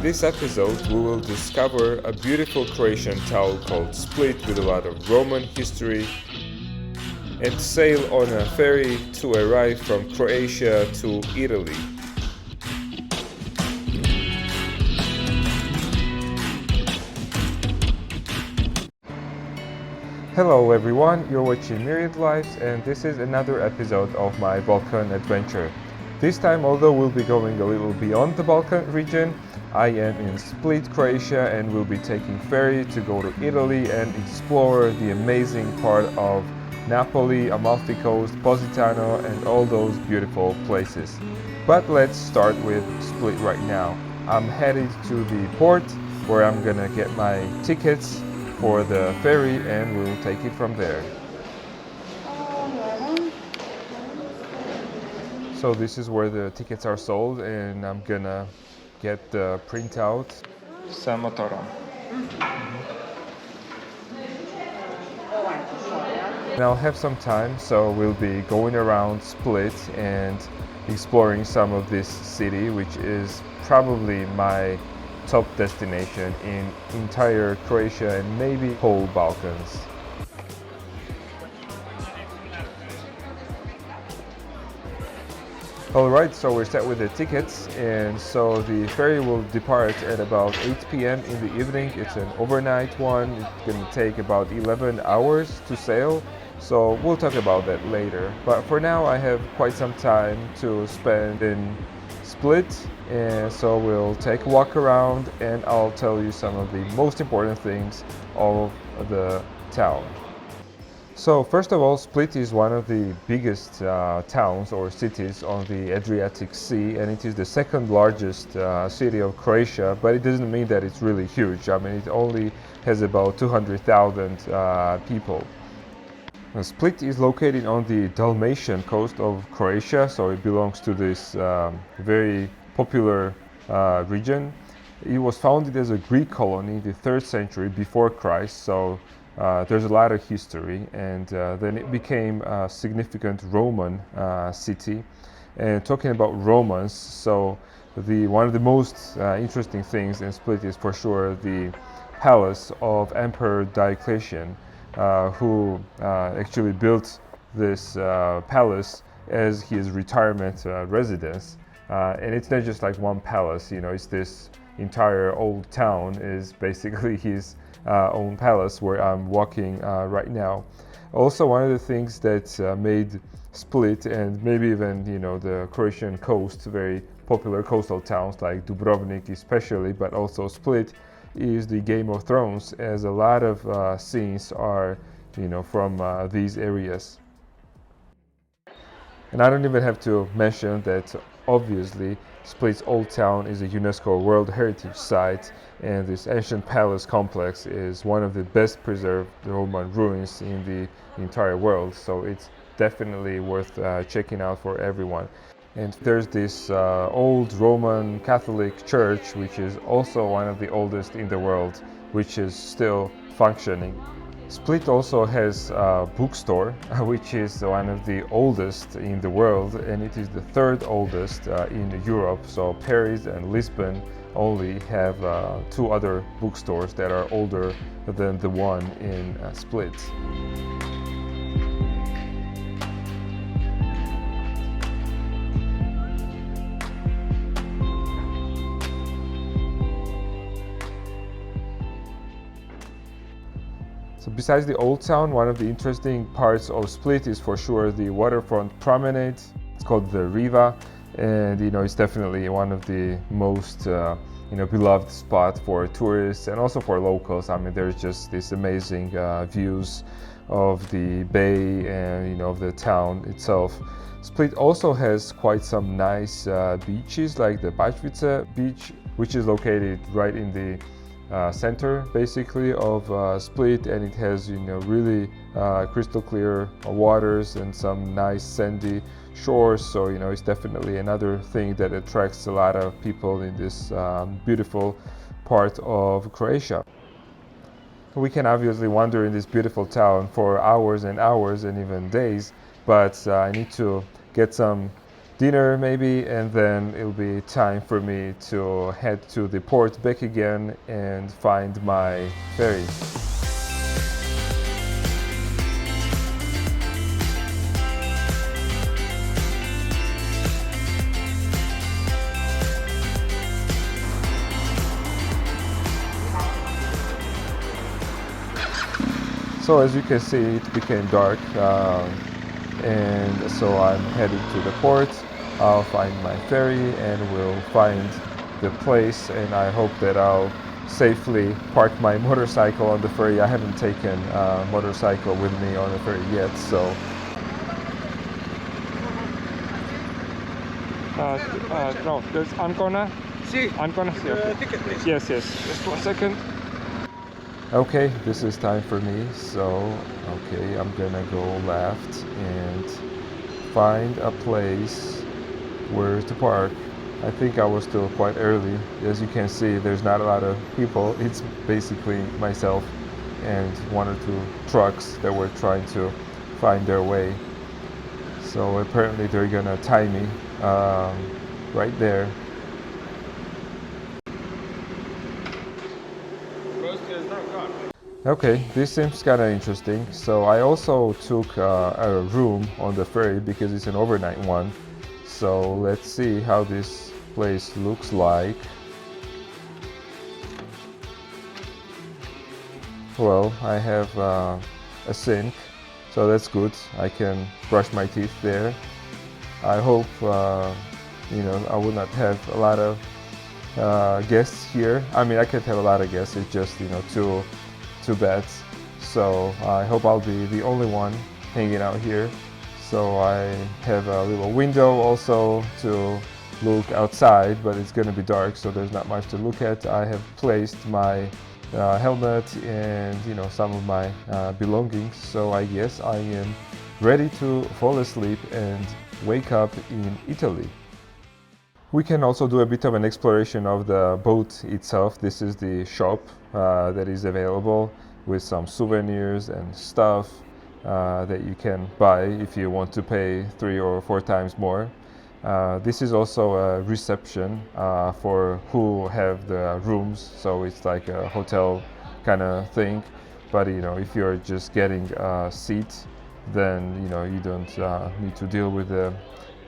this episode, we will discover a beautiful Croatian town called Split with a lot of Roman history and sail on a ferry to arrive from Croatia to Italy. Hello everyone, you're watching Myriad Lives and this is another episode of my Balkan adventure. This time, although we'll be going a little beyond the Balkan region, I am in Split, Croatia, and we'll be taking ferry to go to Italy and explore the amazing part of Napoli, Amalfi Coast, Positano, and all those beautiful places. But let's start with Split right now. I'm headed to the port where I'm gonna get my tickets for the ferry and we'll take it from there. So this is where the tickets are sold and I'm gonna get the printout. Sa motorom. And I'll have some time, so we'll be going around Split and exploring some of this city, which is probably my top destination in entire Croatia and maybe whole Balkans. Alright, so we're set with the tickets, and so the ferry will depart at about 8 p.m. in the evening. It's an overnight one. It's going to take about 11 hours to sail, so we'll talk about that later. But for now, I have quite some time to spend in Split, and so we'll take a walk around and I'll tell you some of the most important things of the town. So first of all, Split is one of the biggest towns or cities on the Adriatic Sea, and it is the second largest city of Croatia, but it doesn't mean that it's really huge. I mean, it only has about 200,000 people. Now, Split is located on the Dalmatian coast of Croatia, so it belongs to this very popular region. It was founded as a Greek colony in the 3rd century before Christ, so there's a lot of history, and then it became a significant Roman city. And talking about Romans, so one of the most interesting things in Split is for sure the palace of Emperor Diocletian, who actually built this palace as his retirement residence. And it's not just like one palace, it's this entire old town is basically his own palace where I'm walking right now. Also, one of the things that made Split and maybe even the Croatian coast very popular coastal towns like Dubrovnik especially, but also Split, is the Game of Thrones, as a lot of scenes are from these areas. And I don't even have to mention that obviously Split's Old Town is a UNESCO World Heritage Site, and this ancient palace complex is one of the best preserved Roman ruins in the entire world, so it's definitely worth checking out for everyone. And there's this old Roman Catholic church, which is also one of the oldest in the world, which is still functioning. Split also has a bookstore, which is one of the oldest in the world, and it is the 3rd oldest in Europe. So Paris and Lisbon only have 2 other bookstores that are older than the one in Split. So besides the old town, one of the interesting parts of Split is for sure the waterfront promenade. It's called the Riva, and it's definitely one of the most beloved spot for tourists and also for locals. I mean, there's just these amazing views of the bay and of the town itself. Split also has quite some nice beaches, like the Bačvica beach, which is located right in the center basically of Split, and it has really crystal clear waters and some nice sandy shores, so it's definitely another thing that attracts a lot of people in this beautiful part of Croatia. We can obviously wander in this beautiful town for hours and hours and even days, but I need to get some dinner maybe, and then it'll be time for me to head to the port back again and find my ferry. So as you can see, it became dark, and so I'm headed to the port. I'll find my ferry and we'll find the place, and I hope that I'll safely park my motorcycle on the ferry. I haven't taken a motorcycle with me on the ferry yet, so no, there's Ancona. See, Ancona, ticket, please. yes, just 1 second. Okay, this is time for me, so okay, I'm gonna go left and find a place where to park. I think I was still quite early. As you can see, there's not a lot of people. It's basically myself and 1 or 2 trucks that were trying to find their way. So apparently they're gonna tie me right there. Okay, this seems kind of interesting. So I also took a room on the ferry because it's an overnight one. So let's see how this place looks like. Well, I have a sink, so that's good. I can brush my teeth there. I hope I will not have a lot of guests here. I mean, I could have a lot of guests. It's just two beds, so I hope I'll be the only one hanging out here. So I have a little window also to look outside, but it's gonna be dark, so there's not much to look at. I have placed my helmet and some of my belongings, so I guess I am ready to fall asleep and wake up in Italy. We can also do a bit of an exploration of the boat itself. This is the shop that is available with some souvenirs and stuff that you can buy if you want to pay 3 or 4 times more. This is also a reception for who have the rooms, so it's like a hotel kind of thing. But if you're just getting a seat, then you don't need to deal with the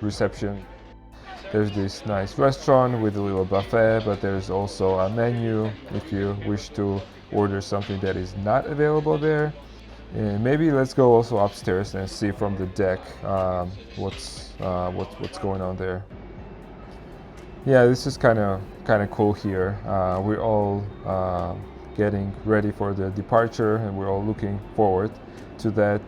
reception. There's this nice restaurant with a little buffet, but there's also a menu if you wish to order something that is not available there. And maybe let's go also upstairs and see from the deck what's going on there. Yeah, this is kind of cool here. We're all getting ready for the departure, and we're all looking forward to that.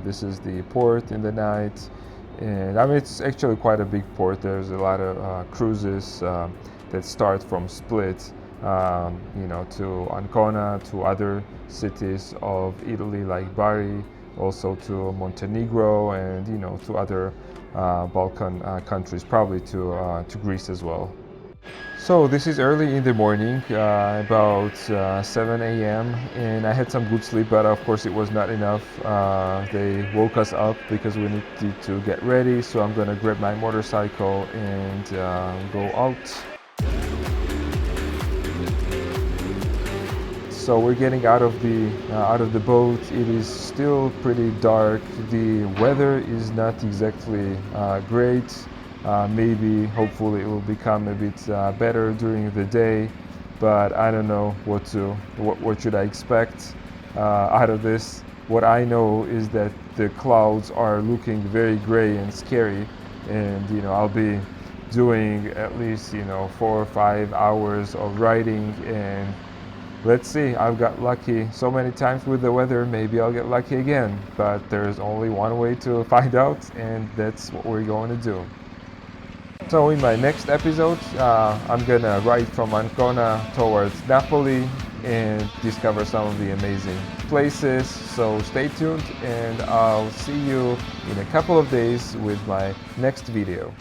This is the port in the night. And I mean, it's actually quite a big port. There's a lot of cruises that start from Split, to Ancona, to other cities of Italy like Bari, also to Montenegro, and to other Balkan countries, probably to Greece as well. So this is early in the morning, about 7 a.m. and I had some good sleep, but of course it was not enough. They woke us up because we needed to get ready, so I'm gonna grab my motorcycle and go out. So we're getting out of the boat. It is still pretty dark. The weather is not exactly great. Maybe, hopefully, it will become a bit better during the day, but I don't know what should I expect out of this. What I know is that the clouds are looking very gray and scary, and I'll be doing at least 4 or 5 hours of riding, and let's see. I've got lucky so many times with the weather. Maybe I'll get lucky again, but there's only one way to find out, and that's what we're going to do. So in my next episode, I'm gonna ride from Ancona towards Napoli and discover some of the amazing places. So stay tuned, and I'll see you in a couple of days with my next video.